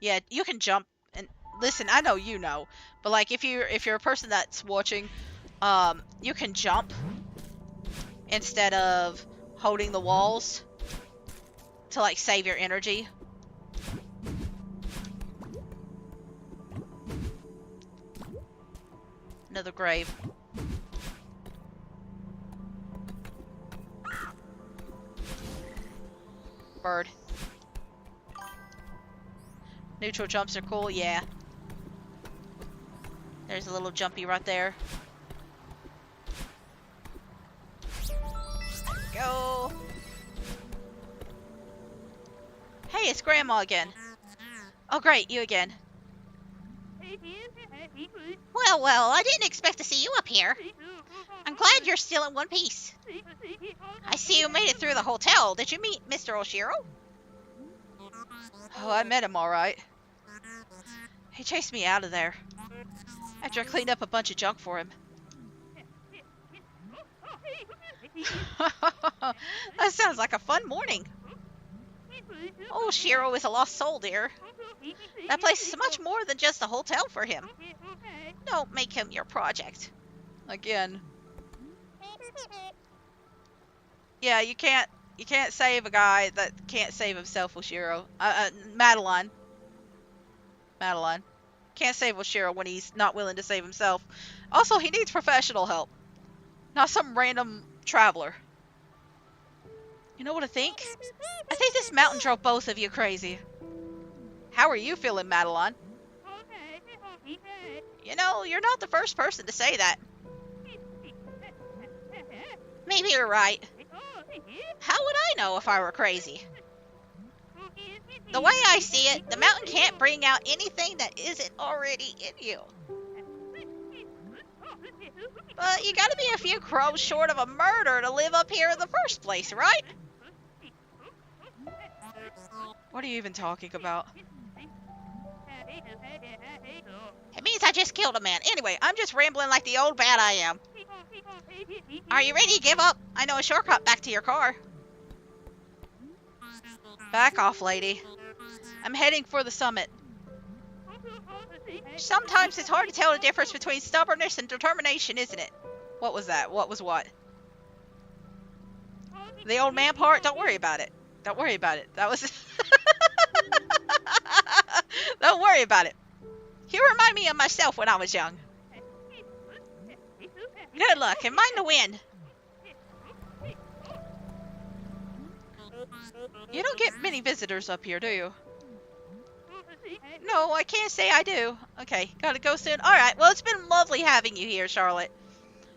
Yeah, you can jump. And listen, I know you know, but like if you're a person that's watching, you can jump instead of holding the walls to like save your energy. Another grave. Bird. Neutral jumps are cool, yeah. There's a little jumpy right there. Go. Hey, it's Grandma again. Oh great, you again. Well, I didn't expect to see you up here. I'm glad you're still in one piece. I see you made it through the hotel. Did you meet Mr. Oshiro? Oh, I met him alright. He chased me out of there after I cleaned up a bunch of junk for him. That sounds like a fun morning. Oh, Shiro is a lost soul, dear. That place is much more than just a hotel for him. Don't make him your project. Again. Yeah, you can't save a guy that can't save himself, Oshiro. Madeline. Can't save Oshiro when he's not willing to save himself. Also, he needs professional help. Not some random traveler. You know what I think? I think this mountain drove both of you crazy. How are you feeling, Madeline? You know, you're not the first person to say that. Maybe you're right. How would I know if I were crazy? The way I see it, the mountain can't bring out anything that isn't already in you. But you gotta be a few crows short of a murder to live up here in the first place, right? What are you even talking about? It means I just killed a man. Anyway, I'm just rambling like the old bat I am. Are you ready to give up? I know a shortcut back to your car. Back off, lady. I'm heading for the summit. Sometimes it's hard to tell the difference between stubbornness and determination, isn't it? What was that? What was what? The old man part? Don't worry about it. Don't worry about it. That was... Don't worry about it. You remind me of myself when I was young. Good luck, and mind the wind. You don't get many visitors up here, do you? No, I can't say I do. Okay, gotta go soon. Alright, well, it's been lovely having you here, Charlotte.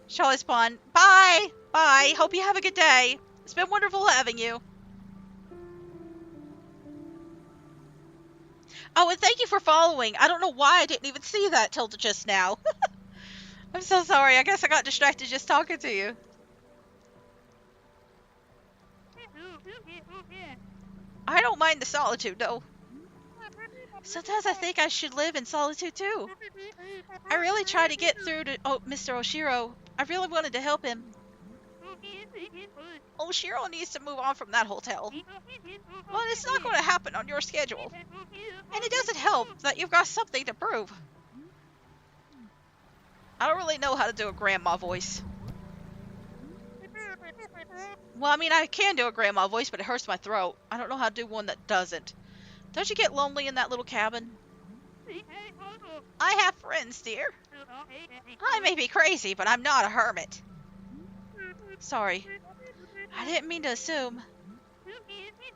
Charlotte Spawn. Bye! Bye! Hope you have a good day. It's been wonderful having you. Oh, and thank you for following. I don't know why I didn't even see that till just now. I'm so sorry. I guess I got distracted just talking to you. I don't mind the solitude, though. Sometimes I think I should live in solitude, too. I really tried to get through to Mr. Oshiro. I really wanted to help him. Oshiro needs to move on from that hotel. Well, it's not going to happen on your schedule. And it doesn't help that you've got something to prove. I don't really know how to do a grandma voice. Well, I mean, I can do a grandma voice, but it hurts my throat. I don't know how to do one that doesn't. Don't you get lonely in that little cabin? I have friends, dear. I may be crazy, but I'm not a hermit. Sorry. I didn't mean to assume.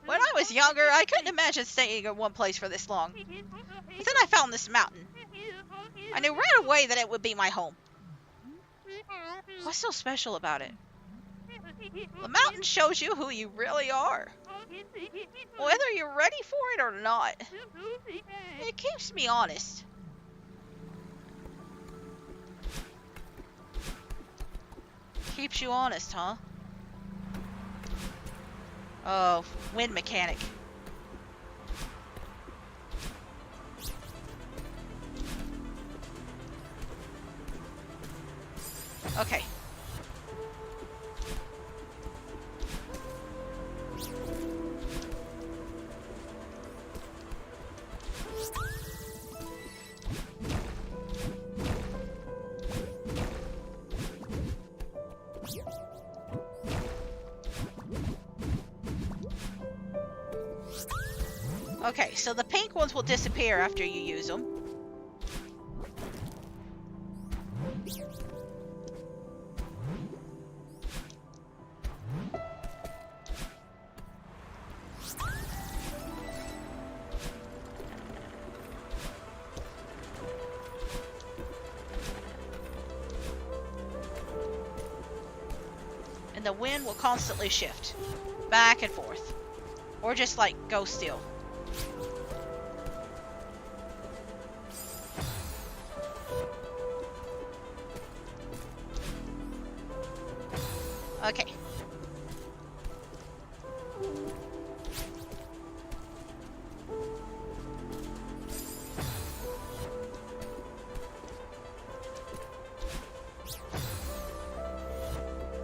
When I was younger, I couldn't imagine staying in one place for this long. But then I found this mountain. I knew right away that it would be my home. What's so special about it? The mountain shows you who you really are. Whether you're ready for it or not. It keeps me honest. Keeps you honest, huh? Oh, wind mechanic. Okay. Okay, so the pink ones will disappear after you use them. And the wind will constantly shift back and forth. Or just like go still. Okay.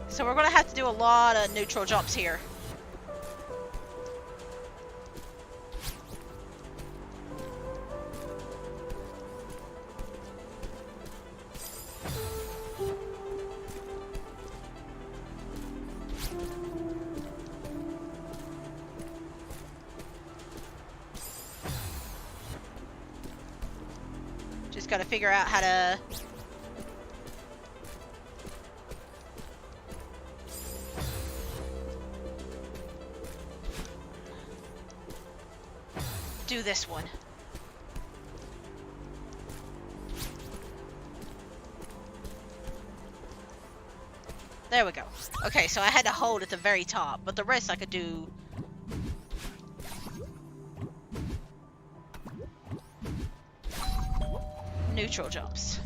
So we're gonna have to do a lot of neutral jumps here. Just gotta figure out how to... do this one. There we go. Okay, so I had to hold at the very top, but the rest I could do... neutral jumps.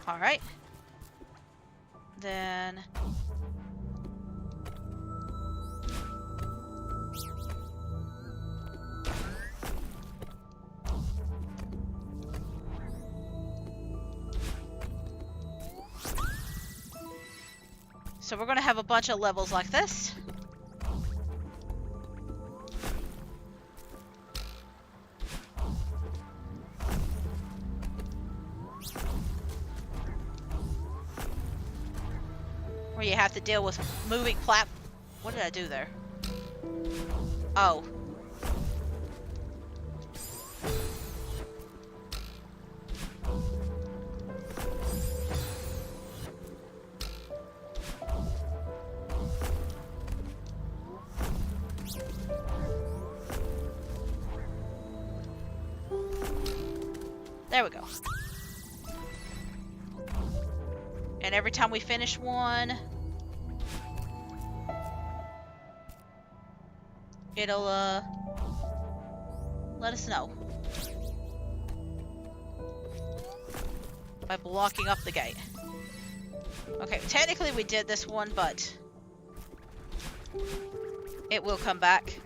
Alright. Then... so we're gonna have a bunch of levels like this. Where you have to deal with moving what did I do there? Oh. There we go. And every time we finish one, it'll let us know by blocking up the gate. Okay, technically we did this one, but it will come back.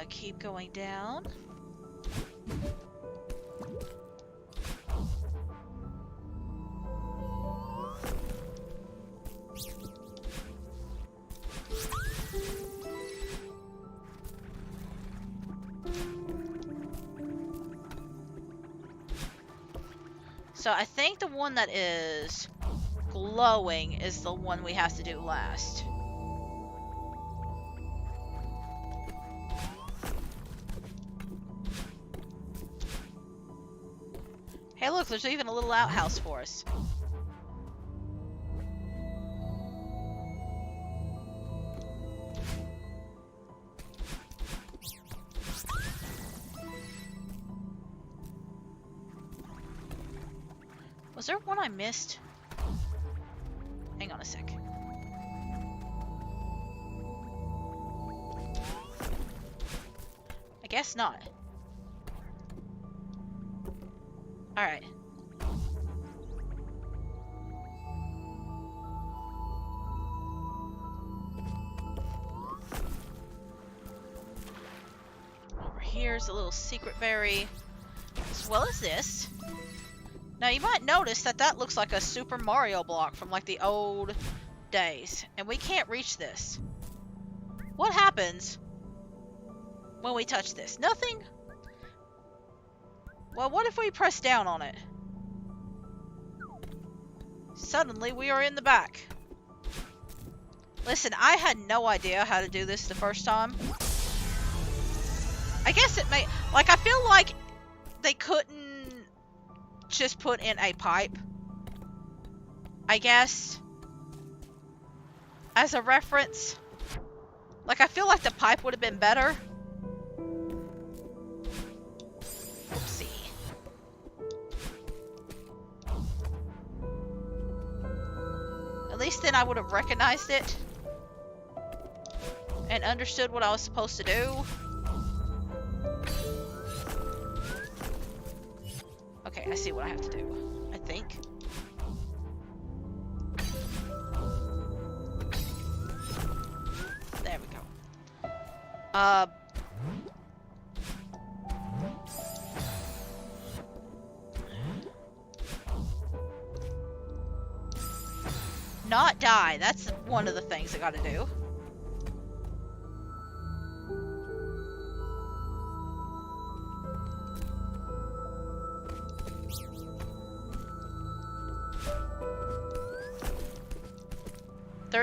Keep going down. So I think the one that is glowing is the one we have to do last. Hey look, there's even a little outhouse for us. Was there one I missed? Hang on a sec. I guess not. Alright. Over here's a little secret berry, as well as this. Now you might notice that that looks like a Super Mario block from like the old days, and we can't reach this. What happens when we touch this? Nothing? Well, what if we press down on it? Suddenly we are in the back. Listen, I had no idea how to do this the first time. I guess it may... Like, I feel like they couldn't just put in a pipe, I guess, as a reference. Like, I feel like the pipe would have been better. Oopsie. At least then I would have recognized it and understood what I was supposed to do. Okay, I see what I have to do, I think. There we go. Not die. That's one of the things I gotta do.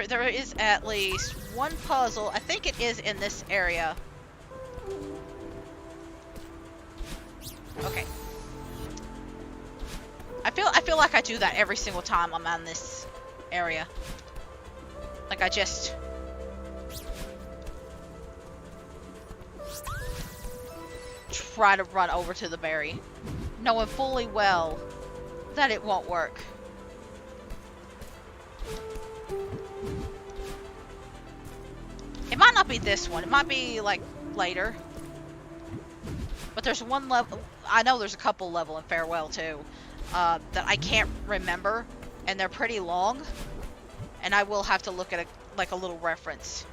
There is at least one puzzle. I think it is in this area. Okay. I feel like I do that every single time I'm on this area. Like I just try to run over to the berry, knowing fully well that it won't work. It might not be this one. It might be, like, later. But there's one level... I know there's a couple level in Farewell, too, that I can't remember. And they're pretty long. And I will have to look at, a little reference.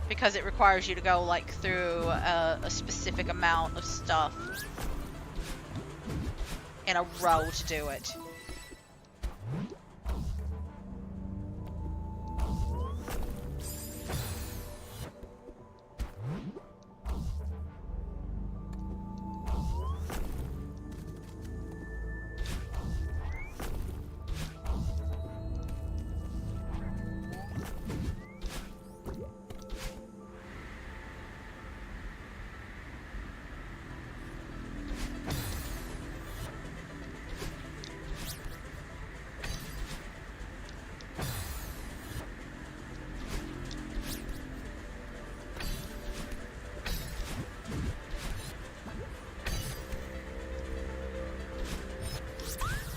Because it requires you to go, like, through a specific amount of stuff in a row to do it.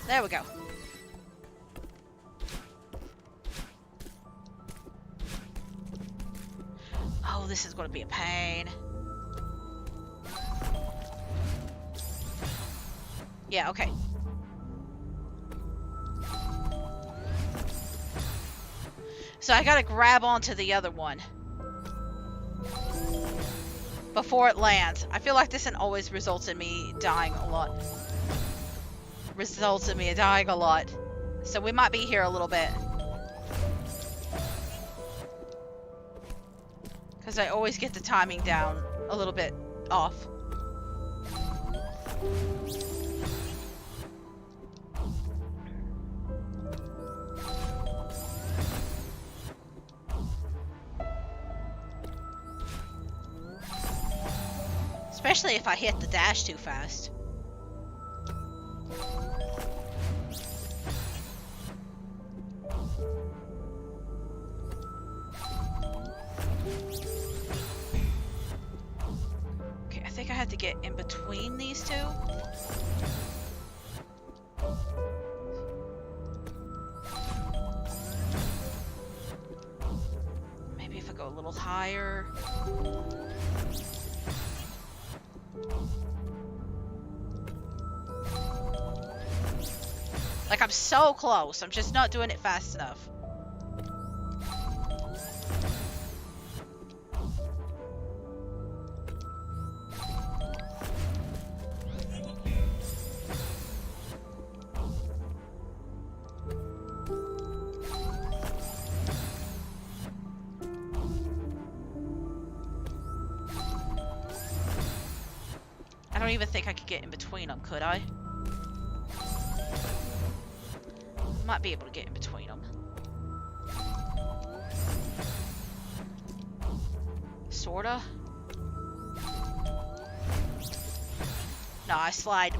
There we go. Oh, this is going to be a pain. Yeah, okay. So I gotta grab onto the other one before it lands. I feel like this one always results in me dying a lot. So we might be here a little bit. Because I always get the timing down a little bit off. Especially if I hit the dash too fast. Okay, I think I have to get in between these two. Maybe if I go a little higher. Like, I'm so close. I'm just not doing it fast enough. I don't even think I could get in between them, could I? Might be able to get in between them. Sorta. No, I slide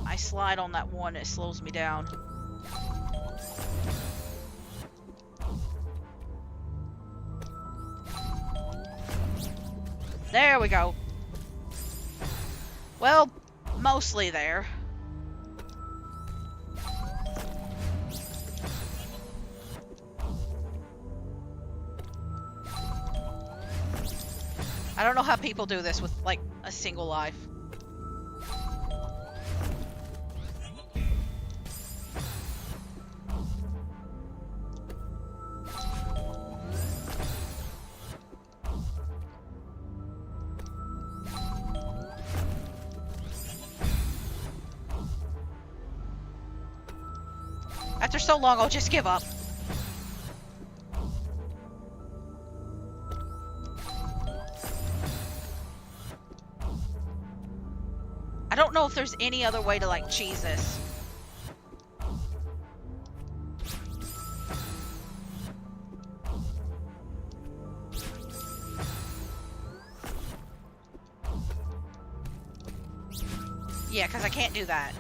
on that one, it slows me down. There we go. Well, mostly there. I don't know how people do this with, like, a single life. After so long, I'll just give up. I don't know if there's any other way to, like, cheese this. Yeah, because I can't do that.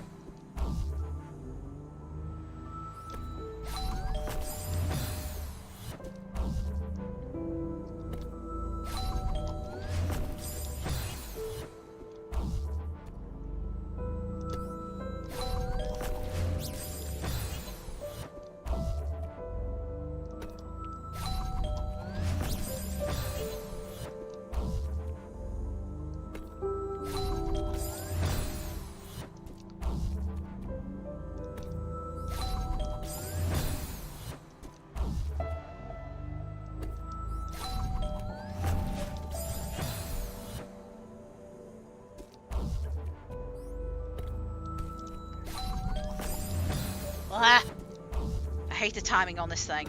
Ah, I hate the timing on this thing.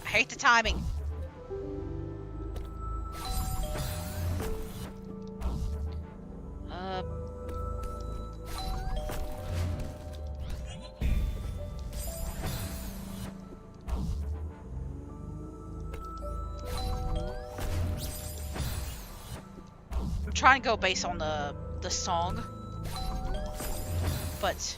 I hate the timing. Trying to go based on the song, but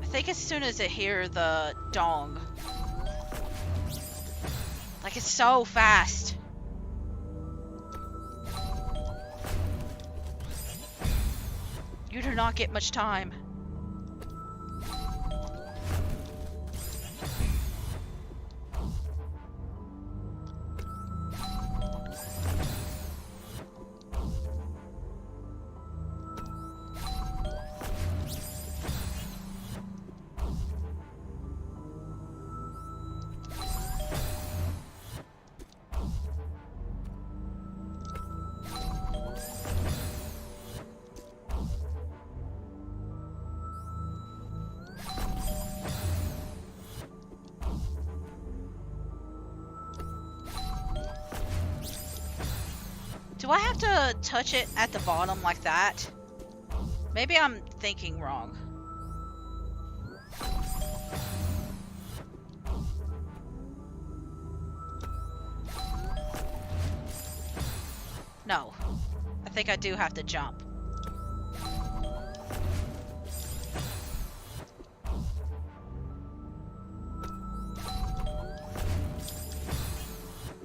I think as soon as I hear the dong, like, it's so fast. You do not get much time. Do I have to touch it at the bottom like that? Maybe I'm thinking wrong. No. I think I do have to jump.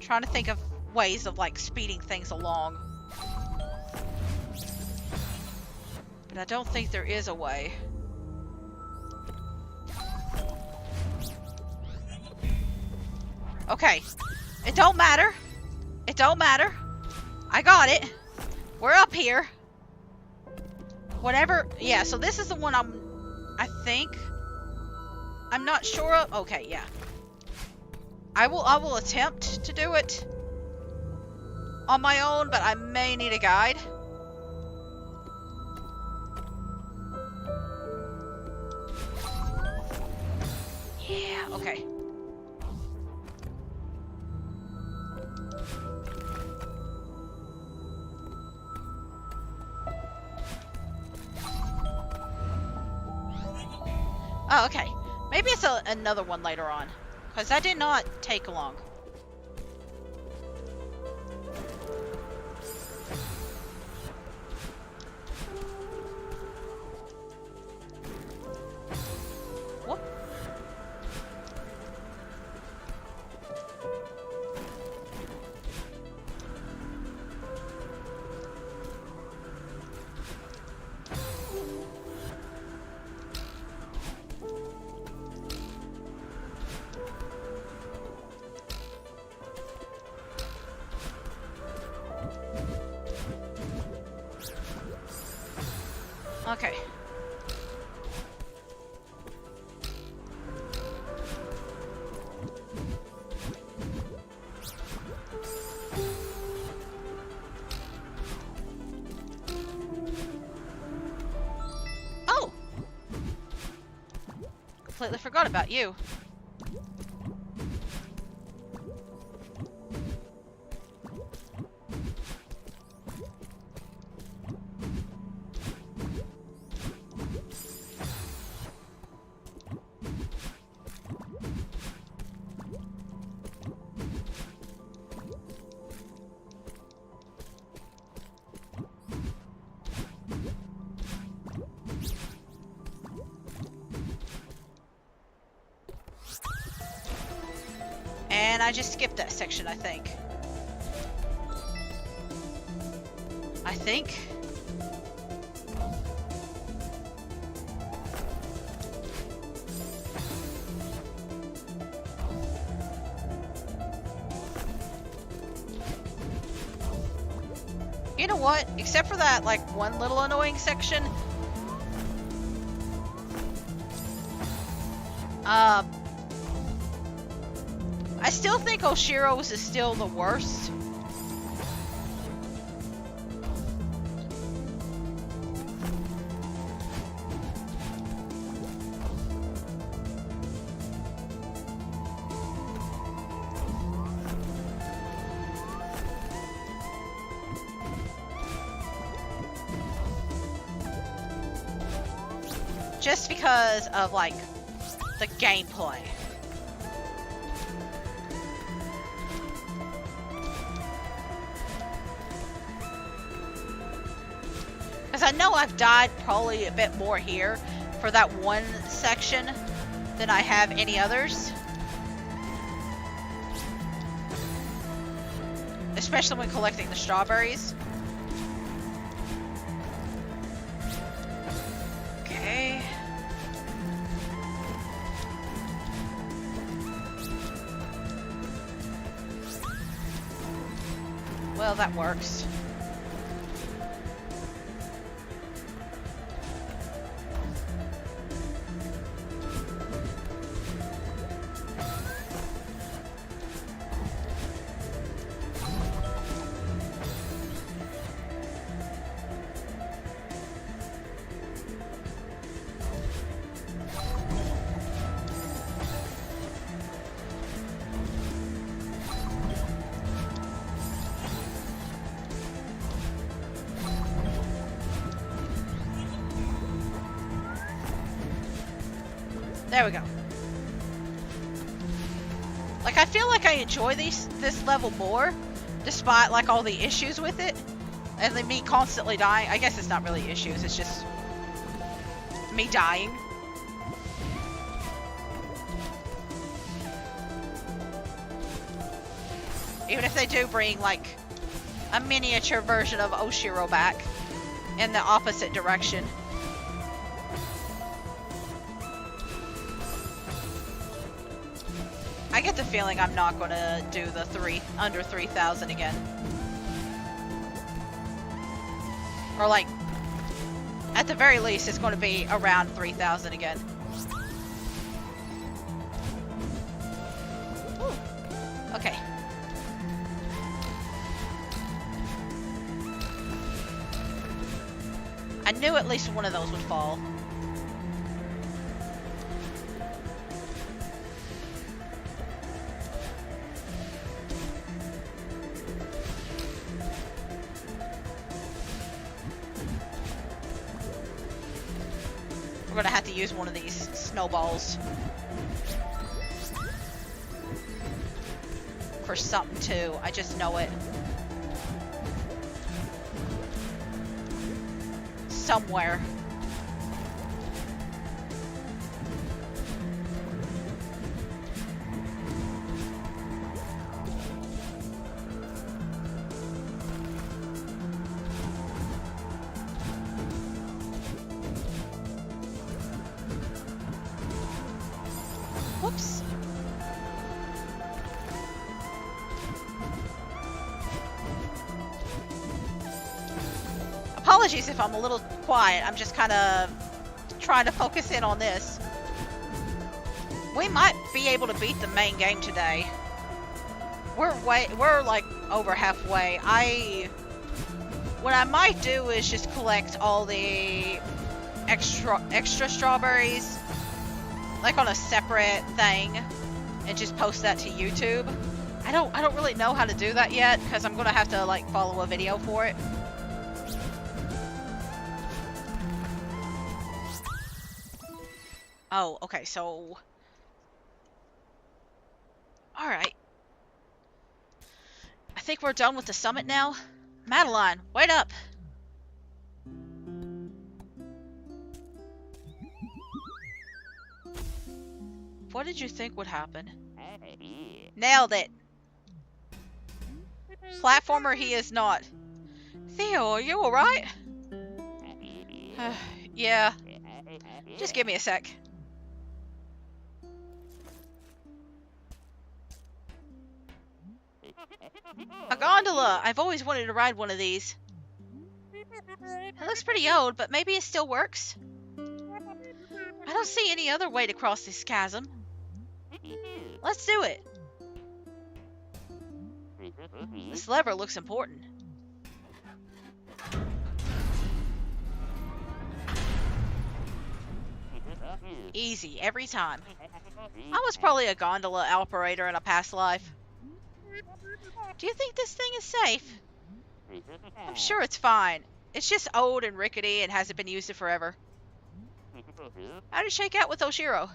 Trying to think of ways of like speeding things along. But I don't think there is a way. Okay. It don't matter. It don't matter. I got it. We're up here. Whatever. Yeah, so this is the one I think. I'm not sure of. Okay, yeah. I will attempt to do it on my own, but I may need a guide. Yeah, okay. Oh, okay. Maybe it's another one later on. Because that did not take long. Whoop. Okay. Oh! Completely forgot about you. And I just skipped that section, I think. You know what? Except for that, like, one little annoying section. I still think Oshiro's is still the worst. Just because of, like, the gameplay. Because I know I've died probably a bit more here for that one section than I have any others. Especially when collecting the strawberries. Okay. Well, that works. There we go. Like, I feel like I enjoy this level more, despite, like, all the issues with it. And then me constantly dying. I guess it's not really issues, it's just me dying. Even if they do bring, like, a miniature version of Oshiro back in the opposite direction. I get the feeling I'm not going to do the under 3,000 again. Or, like, at the very least, it's going to be around 3,000 again. Ooh. Okay. I knew at least one of those would fall. We're gonna have to use one of these snowballs for something too. I just know it. Somewhere. Whoops. Apologies if I'm a little quiet. I'm just kind of trying to focus in on this. We might be able to beat the main game today. We're like over halfway. What I might do is just collect all the extra strawberries, like on a separate thing, and just post that to YouTube. I don't really know how to do that yet, because I'm gonna have to like follow a video for it. Oh, okay, so... Alright. I think we're done with the summit now. Madeline, wait up! What did you think would happen? Nailed it! Platformer he is not. Theo, are you alright? Yeah. Just give me a sec. A gondola! I've always wanted to ride one of these. It looks pretty old, but maybe it still works. I don't see any other way to cross this chasm. Let's do it. This lever looks important. Easy, every time. I was probably a gondola operator in a past life. Do you think this thing is safe? I'm sure it's fine. It's just old and rickety and hasn't been used in forever. How did it shake out with Oshiro?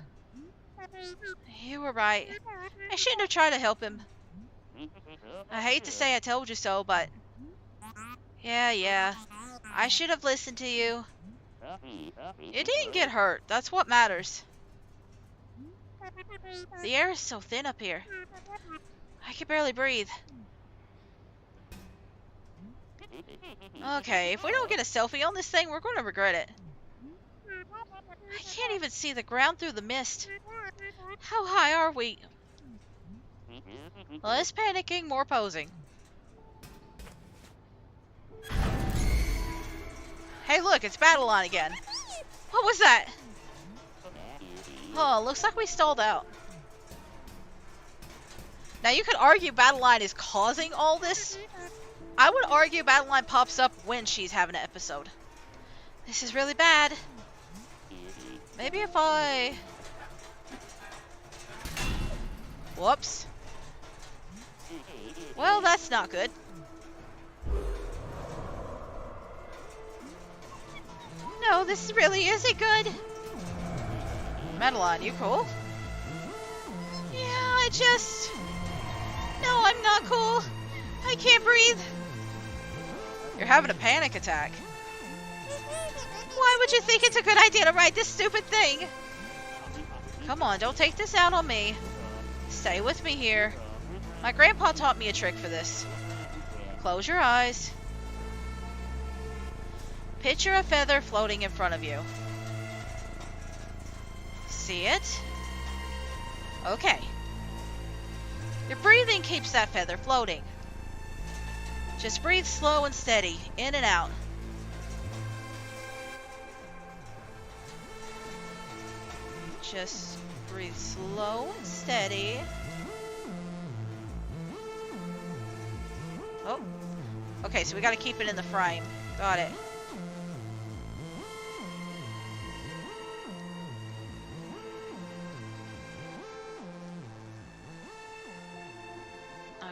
You were right. I shouldn't have tried to help him. I hate to say I told you so, but... Yeah. I should have listened to you. You didn't get hurt. That's what matters. The air is so thin up here. I can barely breathe. Okay, if we don't get a selfie on this thing, we're going to regret it. I can't even see the ground through the mist. How high are we? Less panicking, more posing. Hey look, it's Battleline again. What was that? Oh, looks like we stalled out. Now you could argue Battleline is causing all this. I would argue Battleline pops up when she's having an episode. This is really bad. Maybe if I... Whoops. Well, that's not good. No, this really isn't good. Madeline, you cool? Yeah, No, I'm not cool. I can't breathe. You're having a panic attack. Why would you think it's a good idea to ride this stupid thing? Come on, don't take this out on me. Stay with me here. My grandpa taught me a trick for this. Close your eyes. Picture a feather floating in front of you. See it? Okay. Your breathing keeps that feather floating. Just breathe slow and steady, in and out. Just breathe slow and steady. Oh. Okay, so we gotta keep it in the frame. Got it.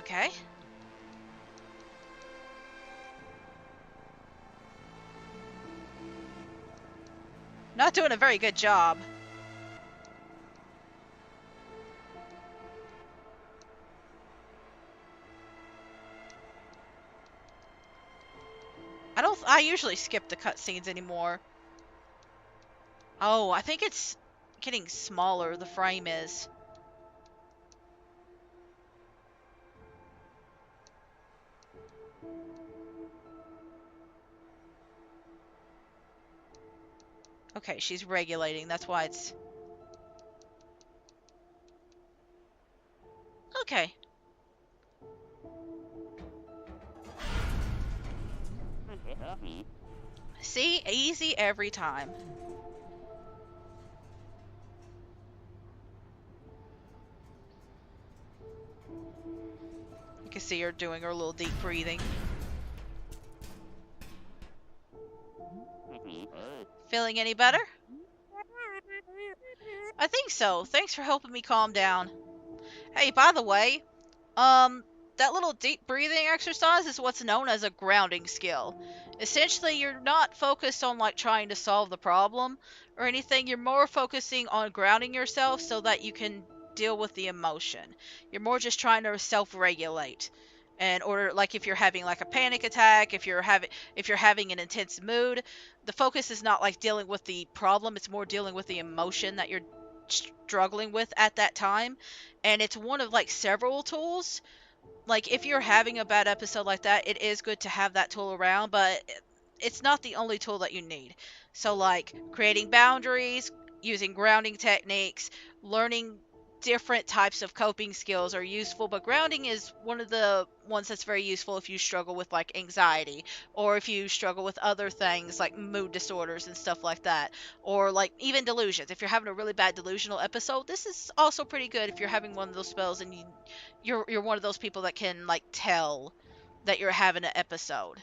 Okay. Not doing a very good job. I usually skip the cutscenes anymore. Oh, I think it's getting smaller, the frame is. Okay, she's regulating, that's why it's... Okay. See? Easy every time. You can see her doing her little deep breathing. Feeling any better? I think so. Thanks for helping me calm down. Hey, by the way, that little deep breathing exercise is what's known as a grounding skill. Essentially, you're not focused on like trying to solve the problem or anything. You're more focusing on grounding yourself so that you can deal with the emotion. You're more just trying to self-regulate. In order, like if you're having like a panic attack, if you're having an intense mood, the focus is not like dealing with the problem, it's more dealing with the emotion that you're struggling with at that time. And it's one of like several tools. Like if you're having a bad episode like that, it is good to have that tool around, but it's not the only tool that you need. So like creating boundaries, using grounding techniques, learning different types of coping skills are useful, but grounding is one of the ones that's very useful if you struggle with like anxiety, or if you struggle with other things like mood disorders and stuff like that, or like even delusions. If you're having a really bad delusional episode, this is also pretty good if you're having one of those spells and you're one of those people that can like tell that you're having an episode.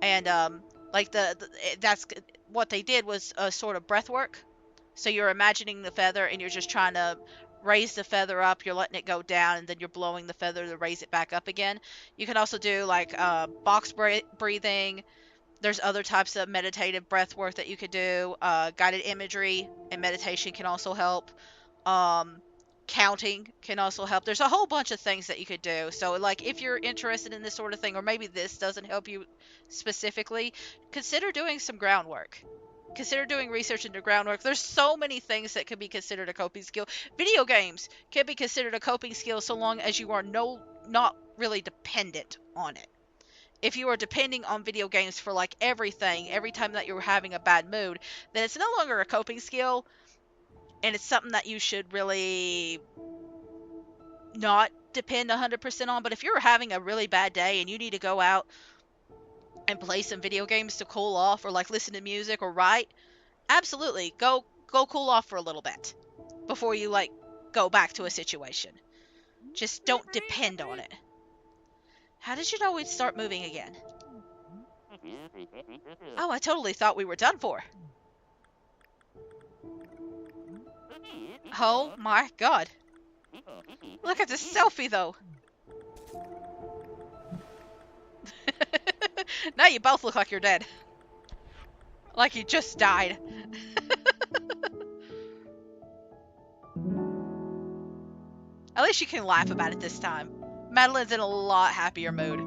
And like that's what they did was a sort of breath work. So you're imagining the feather and you're just trying to raise the feather up, you're letting it go down, and then you're blowing the feather to raise it back up again. You can also do like box breathing. There's other types of meditative breath work that you could do. Guided imagery and meditation can also help. Counting can also help. There's a whole bunch of things that you could do. So like if you're interested in this sort of thing, or maybe this doesn't help you specifically, consider doing some groundwork. Consider doing research into groundwork. There's so many things that could be considered a coping skill. Video games can be considered a coping skill so long as you are not really dependent on it. If you are depending on video games for like everything, every time that you're having a bad mood, then it's no longer a coping skill, and it's something that you should really not depend 100% on. But if you're having a really bad day and you need to go out and play some video games to cool off, or like listen to music or write, absolutely go cool off for a little bit before you like go back to a situation. Just don't depend on it. How did you know we'd start moving again? Oh, I totally thought we were done for. Oh my god. Look at this selfie though. Now you both look like you're dead. Like you just died. At least you can laugh about it this time. Madeline's in a lot happier mood.